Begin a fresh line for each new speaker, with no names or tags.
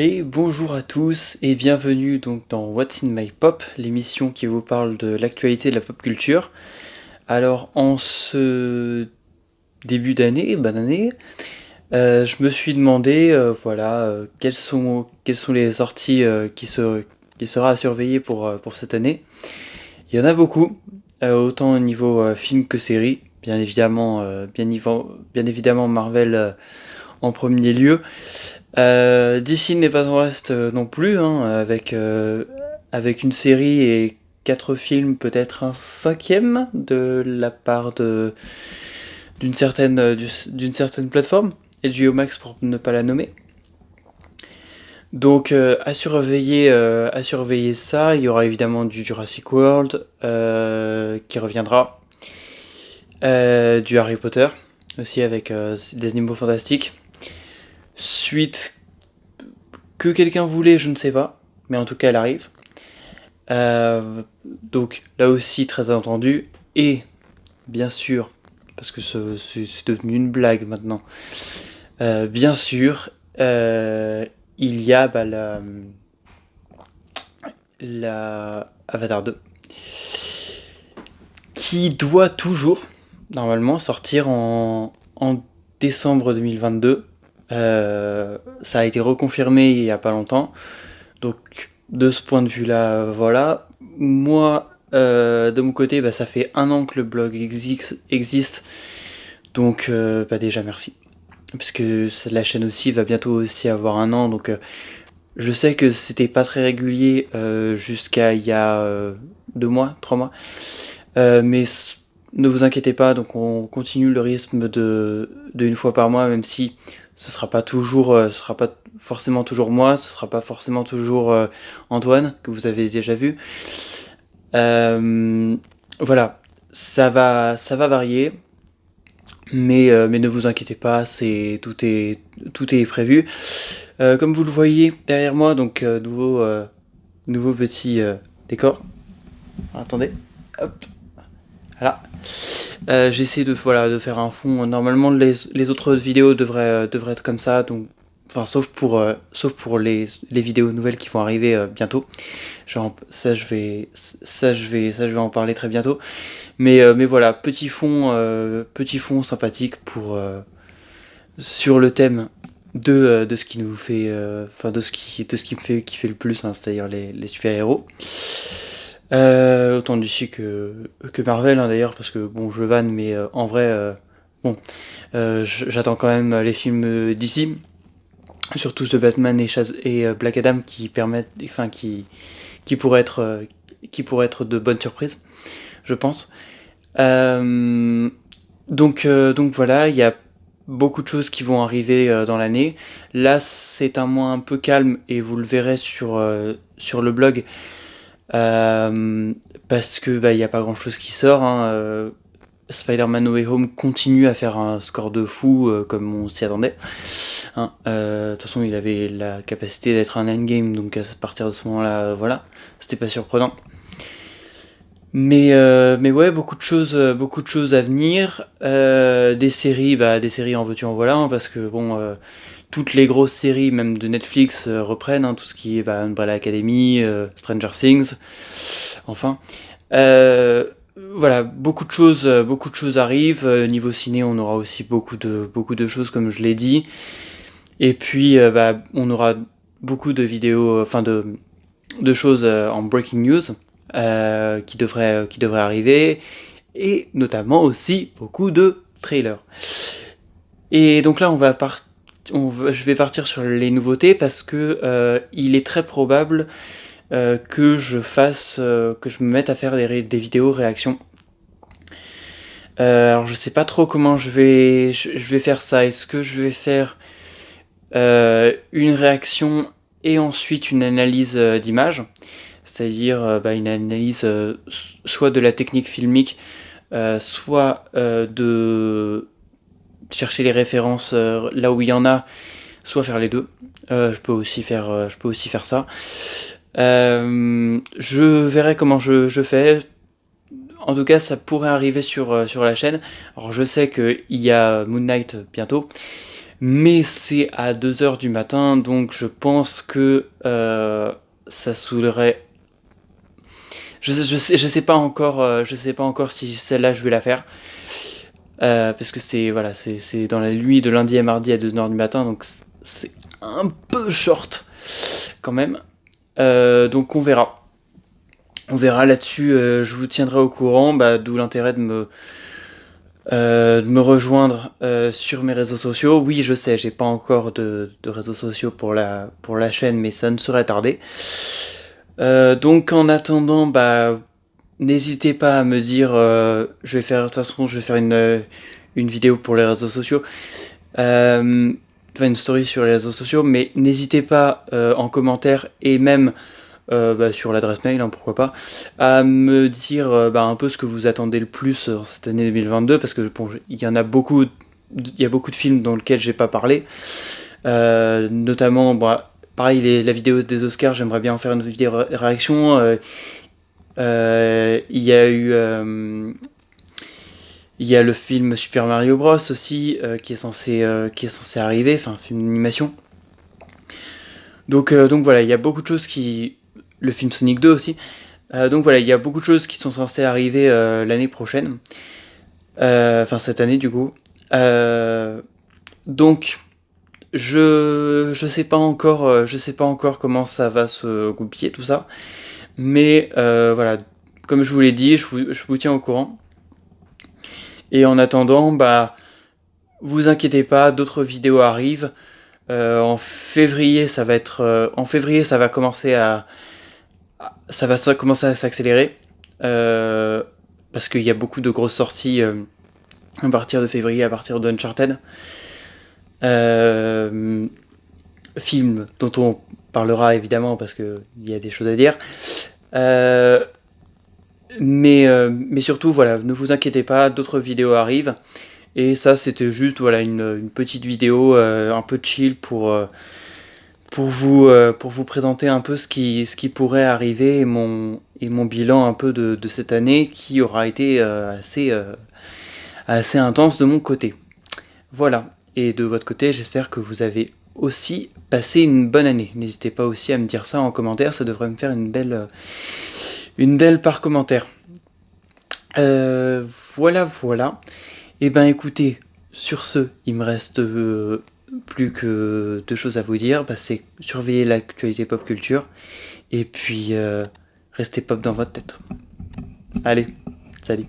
Et bonjour à tous et bienvenue donc dans What's in My Pop, l'émission qui vous parle de l'actualité de la pop culture. Alors en ce début d'année, bonne année, je me suis demandé quelles sont les sorties qui sera à surveiller pour cette année. Il y en a beaucoup, autant au niveau film que série, bien évidemment Marvel en premier lieu. DC n'est pas en reste non plus, hein, avec une série et 4 films, peut-être un cinquième de la part d'une certaine plateforme, HBO Max pour ne pas la nommer. Donc à surveiller ça, il y aura évidemment du Jurassic World qui reviendra, du Harry Potter aussi avec des animaux fantastiques. Suite que quelqu'un voulait, je ne sais pas, mais en tout cas elle arrive. Donc là aussi très attendu. Et bien sûr, parce que c'est devenu une blague maintenant, bien sûr, il y a la Avatar 2 qui doit toujours normalement sortir en décembre 2022. Ça a été reconfirmé il y a pas longtemps. Donc de ce point de vue-là, voilà. Moi, de mon côté, ça fait 1 an que le blog existe. Donc déjà merci. Parce que la chaîne aussi va bientôt aussi avoir 1 an. Donc je sais que c'était pas très régulier jusqu'à il y a 2 mois, 3 mois. Mais ne vous inquiétez pas, donc on continue le rythme de une fois par mois, même si ce sera pas forcément toujours moi, ce sera pas forcément toujours Antoine, que vous avez déjà vu. Voilà, ça va varier, mais ne vous inquiétez pas, tout est prévu. Comme vous le voyez derrière moi, donc nouveau petit décor. Attendez, hop, voilà. J'essaie de faire un fond. Normalement, les autres vidéos devraient être comme ça, donc, enfin, sauf pour les vidéos nouvelles qui vont arriver bientôt. Ça, je vais en parler très bientôt. Mais voilà, petit fond sympathique sur le thème de ce qui nous fait, de ce qui me fait kiffer le plus, hein, c'est-à-dire les super-héros. Autant d'ici que Marvel, hein, d'ailleurs, parce que bon, je vanne, mais en vrai, bon, j'attends quand même les films d'ici, surtout The Batman et Black Adam qui pourraient être de bonnes surprises, je pense. Donc voilà, il y a beaucoup de choses qui vont arriver dans l'année. Là, c'est un mois un peu calme et vous le verrez sur le blog. Parce que il y a pas grand chose qui sort, hein. Spider-Man No Way Home continue à faire un score de fou comme on s'y attendait, hein. De toute façon il avait la capacité d'être un endgame, donc à partir de ce moment là, voilà, c'était pas surprenant. Mais ouais, beaucoup de choses à venir. Des séries en veux-tu en voilà, hein, parce que bon, toutes les grosses séries, même de Netflix, reprennent, hein, tout ce qui est Umbrella Academy, Stranger Things, enfin. Euh, voilà, beaucoup de choses arrivent. Niveau ciné, on aura aussi beaucoup de choses, comme je l'ai dit. Et puis, on aura beaucoup de vidéos, enfin de choses en breaking news qui devraient arriver, et notamment aussi beaucoup de trailers. Et donc là, je vais partir sur les nouveautés parce que il est très probable que je me mette à faire des vidéos réactions. Alors je sais pas trop comment je vais faire ça. Est-ce que je vais faire une réaction et ensuite une analyse d'image, c'est-à-dire une analyse soit de la technique filmique, soit de chercher les références là où il y en a, soit faire les deux. Je peux aussi faire ça. Je verrai comment je fais. En tout cas, ça pourrait arriver sur la chaîne. Alors, je sais qu'il y a Moon Knight bientôt, Mais c'est à 2 heures du matin, donc je pense que ça saoulerait. Je sais pas encore, je sais pas encore si celle-là je vais la faire. Parce que c'est voilà, c'est dans la nuit de lundi à mardi à 2 heures du matin, donc c'est un peu short quand même. Donc on verra. On verra là-dessus, je vous tiendrai au courant, d'où l'intérêt de me rejoindre sur mes réseaux sociaux. Oui, je sais, j'ai pas encore de réseaux sociaux pour la chaîne, mais ça ne saurait tarder. Donc en attendant, n'hésitez pas à me dire, je vais faire, de toute façon, je vais faire une vidéo pour les réseaux sociaux, enfin une story sur les réseaux sociaux, mais n'hésitez pas en commentaire et même sur l'adresse mail, hein, pourquoi pas, à me dire un peu ce que vous attendez le plus cette année 2022, parce que bon, il y a beaucoup de films dans lesquels j'ai pas parlé, notamment, pareil, la vidéo des Oscars, j'aimerais bien en faire une vidéo réaction. Il y a eu il y a le film Super Mario Bros aussi qui est censé arriver, enfin film d'animation. Donc voilà, il y a beaucoup de choses qui... Le film Sonic 2 aussi. Donc voilà, il y a beaucoup de choses qui sont censées arriver l'année prochaine. Enfin cette année du coup. Donc je sais pas encore comment ça va se goupiller tout ça. Mais voilà, comme je vous l'ai dit, je vous tiens au courant. Et en attendant, vous inquiétez pas, d'autres vidéos arrivent. En février, en février, ça va commencer à s'accélérer. Parce qu'il y a beaucoup de grosses sorties à partir de février, à partir de Uncharted. Film dont on parlera évidemment parce qu'il y a des choses à dire. Mais surtout, voilà, ne vous inquiétez pas, d'autres vidéos arrivent. Et ça, c'était juste voilà, une petite vidéo un peu chill pour vous présenter un peu ce qui pourrait arriver et mon bilan un peu de cette année qui aura été assez intense de mon côté. Voilà. Et de votre côté, j'espère que vous avez aussi passé une bonne année. N'hésitez pas aussi à me dire ça en commentaire, ça devrait me faire une belle par commentaire. Voilà. Et écoutez, sur ce, il me reste plus que 2 choses à vous dire. C'est surveiller l'actualité pop culture et puis restez pop dans votre tête. Allez, salut.